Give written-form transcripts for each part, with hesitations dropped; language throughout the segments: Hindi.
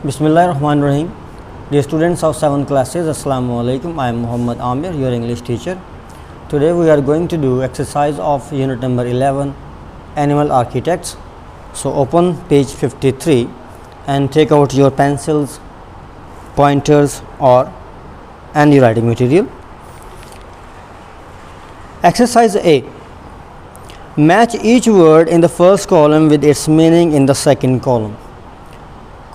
Bismillahirrahmanirrahim. Dear students of 7 classes, Assalamu alaikum. I am Muhammad Amir, your English teacher. Today we are going to do exercise of unit number 11, Animal Architects. So open page 53 and take out your pencils, pointers or any writing material. Exercise A. Match each word in the first column with its meaning in the second column.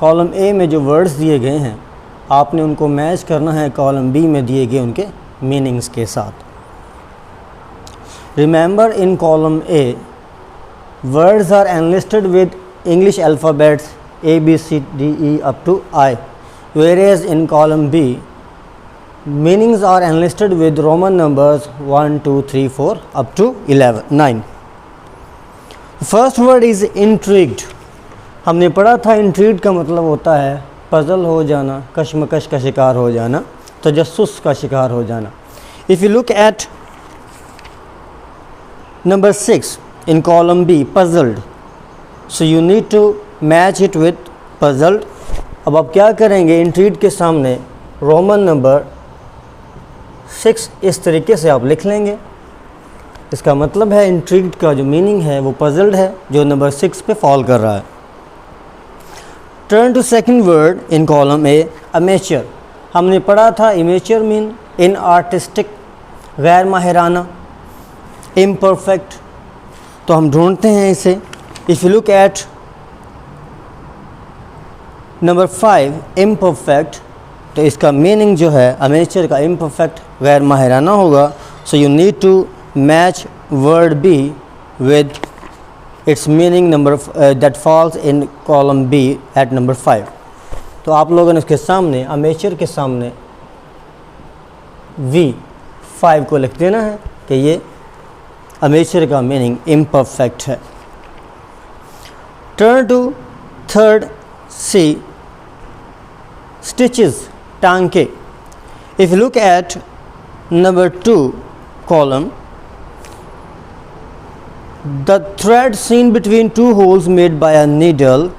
Column A में जो वर्ड्स दिए गए हैं आपने उनको मैच करना है कॉलम बी में दिए गए उनके मीनिंग्स के साथ. Remember in column A words are enlisted with English alphabets A B C D E up to I, whereas in column B meanings are enlisted with Roman numbers 1 2 3 4 up to 9. The first word is intrigued. हमने पढ़ा था इंट्रीग्ड का मतलब होता है पजल हो जाना, कश्मकश का शिकार हो जाना, तजस्सुस का शिकार हो जाना. If you look at number 6 in column B puzzled, so you need to match it with puzzled. अब आप क्या करेंगे, इंट्रीग्ड के सामने रोमन नंबर 6 इस तरीके से आप लिख लेंगे. इसका मतलब है इंट्रीग्ड का जो मीनिंग है वो पजल्ड है जो नंबर 6 पे फॉल कर रहा है. Turn to second word in column A amateur. हमने पढ़ा था इमेचर मीन इन आर्टिस्टिक, गैर माहिराना, इम्परफेक्ट. तो हम ढूंढते हैं इसे. If you look at number 5 imperfect, तो इसका मीनिंग जो है अमेचर का इम्परफेक्ट गैर माहिराना होगा. So you need to match word B with its meaning number that falls in column B at number 5. तो आप लोगों ने उसके सामने अमेचर के सामने V5 को लिख देना है कि ये अमेचर का मीनिंग इम्परफेक्ट है. Turn to third C stitches, टांके. If look at number 2 column, the thread seen between two holes made by a needle.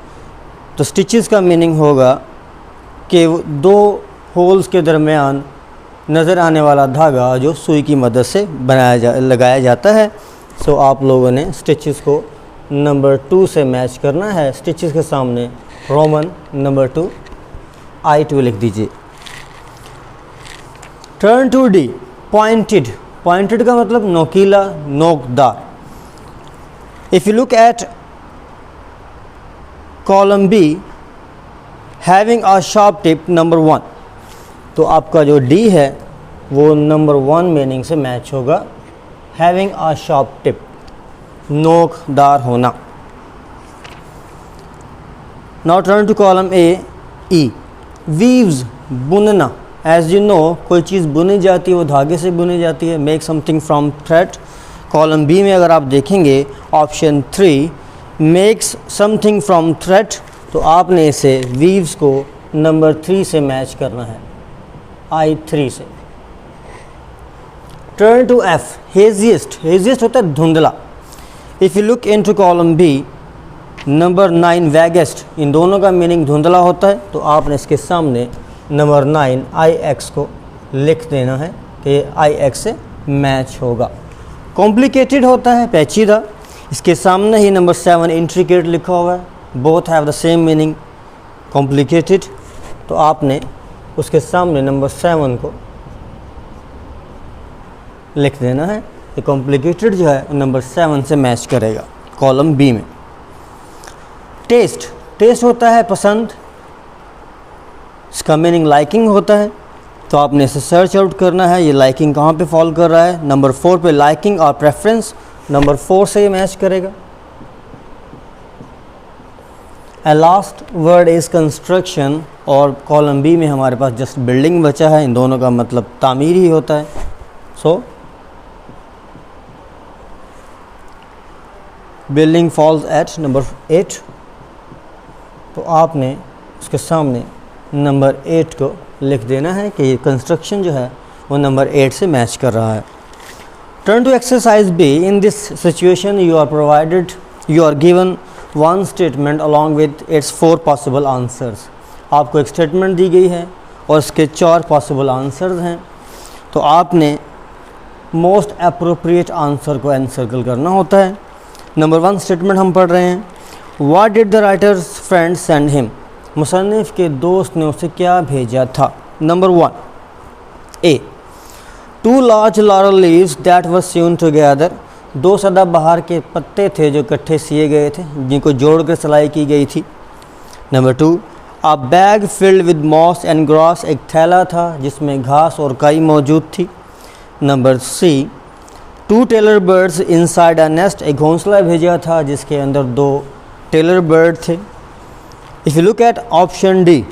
तो स्टिचेस का मीनिंग होगा कि दो होल्स के दरमियान नज़र आने वाला धागा जो सुई की मदद से लगाया जाता है. सो आप लोगों ने स्टिचेस को नंबर 2 से मैच करना है. स्टिचेस के सामने रोमन नंबर 2 I2 लिख दीजिए. Turn to D pointed. Pointed का मतलब नोकीला, नोकदार. If you look at column B having a sharp tip number 1, तो आपका जो D है वो नंबर 1 मीनिंग से मैच होगा. having a sharp tip, नोकदार होना. Now turn to column A E weaves, बुनना. as you know कोई चीज़ बुनी जाती है वो धागे से बुनी जाती है. make something from thread. Column B में अगर आप देखेंगे option 3 makes something from thread, तो आपने इसे वीव्स को नंबर 3 से मैच करना है, I3 से. Turn to F haziest. Haziest होता है धुंधला. If you look into column B number 9 vaguest, इन दोनों का मीनिंग धुंधला होता है. तो आपने इसके सामने नंबर 9 IX को लिख देना है कि IX से मैच होगा. कॉम्प्लिकेटेड होता है पेचीदा. इसके सामने ही नंबर 7 इंट्रिकेट लिखा हुआ है. Both have the same meaning complicated. तो आपने उसके सामने नंबर 7 को लिख देना है. ये कॉम्प्लिकेटेड जो है नंबर 7 से मैच करेगा कॉलम बी में. टेस्ट. टेस्ट होता है पसंद. इसका मीनिंग लाइकिंग होता है. तो आपने इसे सर्च आउट करना है ये लाइकिंग कहाँ पे फॉल कर रहा है. नंबर 4 पे लाइकिंग और प्रेफरेंस, नंबर 4 से ये मैच करेगा. And last word is construction, और कॉलम बी में हमारे पास जस्ट बिल्डिंग बचा है. इन दोनों का मतलब तामीर ही होता है. So building falls at number 8. तो आपने उसके सामने नंबर 8 को लिख देना है कि ये कंस्ट्रक्शन जो है वो नंबर 8 से मैच कर रहा है. Turn to exercise B. In this situation you are given one statement along with its 4 possible answers. आपको एक स्टेटमेंट दी गई है और इसके 4 पॉसिबल आंसर्स हैं, तो आपने मोस्ट अप्रोप्रिएट आंसर को एनसर्कल करना होता है। नंबर 1 स्टेटमेंट हम पढ़ रहे हैं, what did the writer's friend send him, मुसन्निफ़ के दोस्त ने उसे क्या भेजा था। Number 1 A, 2 large laurel leaves that were sewn together, 2 सदाबहार के पत्ते थे जो इकट्ठे सिए गए थे, जिनको जोड़कर सिलाई की गई थी। Number 2, a bag filled with moss and grass, एक थैला था जिसमें घास और काई मौजूद थी। Number C, 2 tailor birds inside a nest, एक घोंसला भेजा था जिसके अंदर 2 टेलर बर्ड थे। If you look at option D,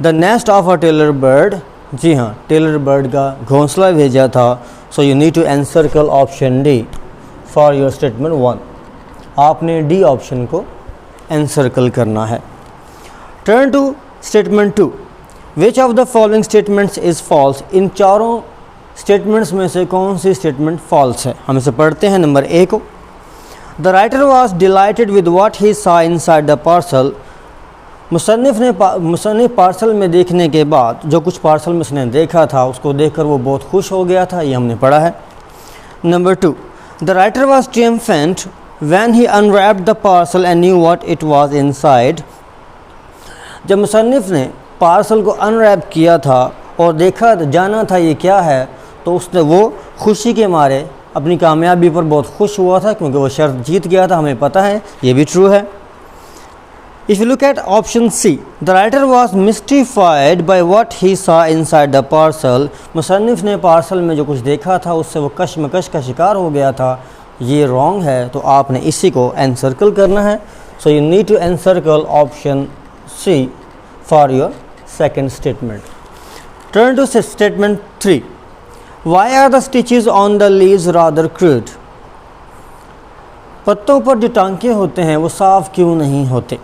the nest of a tailor bird, जी हाँ, टेलर बर्ड का घोंसला भेजा था। So you need to encircle option D for your statement 1। आपने डी ऑप्शन को एनसर्कल करना है। Turn to statement 2, which of the following statements is false, इन चारों स्टेटमेंट्स में से कौन सी स्टेटमेंट फॉल्स है। हम इसे पढ़ते हैं। नंबर ए को, the writer was dilated with what he सा इनसाइड द पार्सल, मुसन्निफ़ पार्सल में देखने के बाद जो कुछ पार्सल में उसने देखा था उसको देखकर वो बहुत खुश हो गया था, ये हमने पढ़ा है। Number 2, the writer was triumphant when he unwrapped the parcel and knew what it was inside, जब मुसन्निफ़ ने पार्सल को अनरैप किया था और देखा जाना था ये क्या है, तो उसने वो खुशी के मारे अपनी कामयाबी पर बहुत खुश हुआ था क्योंकि वो शर्त जीत गया था, हमें पता है, ये भी ट्रू है। If you look at option C, the writer was mystified by what he saw inside the parcel, मुसन्निफ़ ने पार्सल में जो कुछ देखा था उससे वो कश्मकश का शिकार हो गया था, ये रॉन्ग है, तो आपने इसी को एनसर्कल करना है। So you need to encircle option C for your second statement. Turn to statement 3, why are the stitches on the leaves rather crude, पत्तों पर जो टांके होते हैं वो साफ क्यों नहीं होते।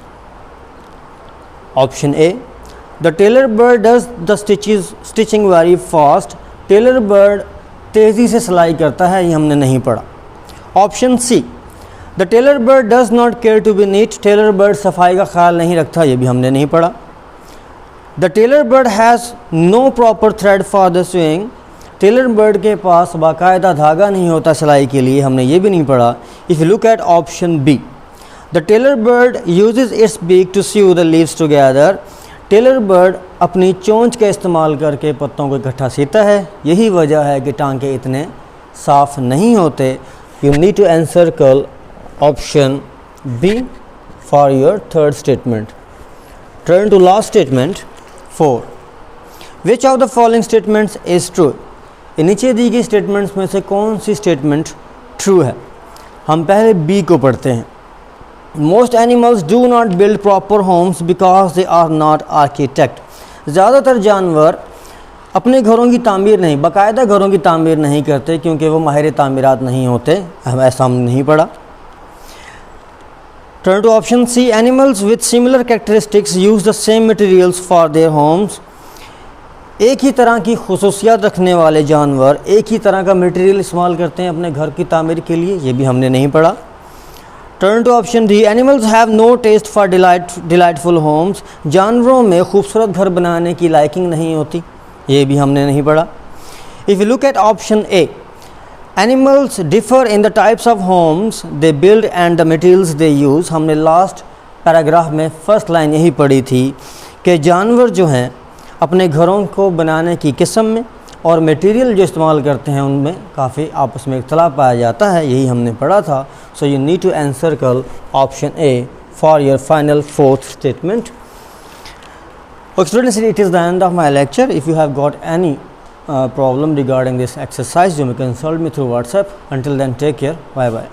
Option A, the tailor bird does the stitching very fast, tailor bird तेज़ी से सिलाई करता है, ये हमने नहीं पढ़ा। Option C, the tailor bird does not care to be neat, tailor bird सफाई का ख्याल नहीं रखता, ये भी हमने नहीं पढ़ा। The tailor bird has no proper thread for the swing, tailor bird के पास बाकायदा धागा नहीं होता सिलाई के लिए, हमने ये भी नहीं पढ़ा। If you look at option B, the tailor bird uses its beak to sew the leaves together, tailor bird अपनी चोंच का इस्तेमाल करके पत्तों को इकट्ठा सीता है, यही वजह है कि टांके इतने साफ नहीं होते। You need to encircle option B for your third statement. Turn to last statement 4, which of the following statements is true, नीचे दी गई स्टेटमेंट्स में से कौन सी स्टेटमेंट ट्रू है। हम पहले बी को पढ़ते हैं। Most animals do not build proper homes because they are not architect, ज़्यादातर जानवर अपने घरों की तामीर नहीं, बाकायदा घरों की तामीर नहीं करते क्योंकि वो माहिर तामीरात नहीं होते, ऐसा हमने नहीं पढ़ा। Turn to option C, animals with similar characteristics use the same materials for their homes, एक ही तरह की खुसूसियात रखने वाले जानवर एक ही तरह का मटेरियल इस्तेमाल करते हैं अपने घर की तामीर के लिए, ये भी हमने नहीं पढ़ा। Turn to option D, animals have no taste for delightful homes, जानवरों में खूबसूरत घर बनाने की लाइकिंग नहीं होती, ये भी हमने नहीं पढ़ा। If you look at option A, animals differ in the types of homes they build and the materials they use, हमने लास्ट पैराग्राफ में फर्स्ट लाइन यही पढ़ी थी कि जानवर जो हैं अपने घरों को बनाने की किस्म में और मटेरियल जो इस्तेमाल करते हैं उनमें काफ़ी आपस में इख्तलाफ पाया जाता है, यही हमने पढ़ा था। So you need to encircle option A for your final fourth statement. Okay students, it is the end of my lecture. If you have got any problem regarding this exercise, you may consult me through WhatsApp. Until then, take care. Bye bye.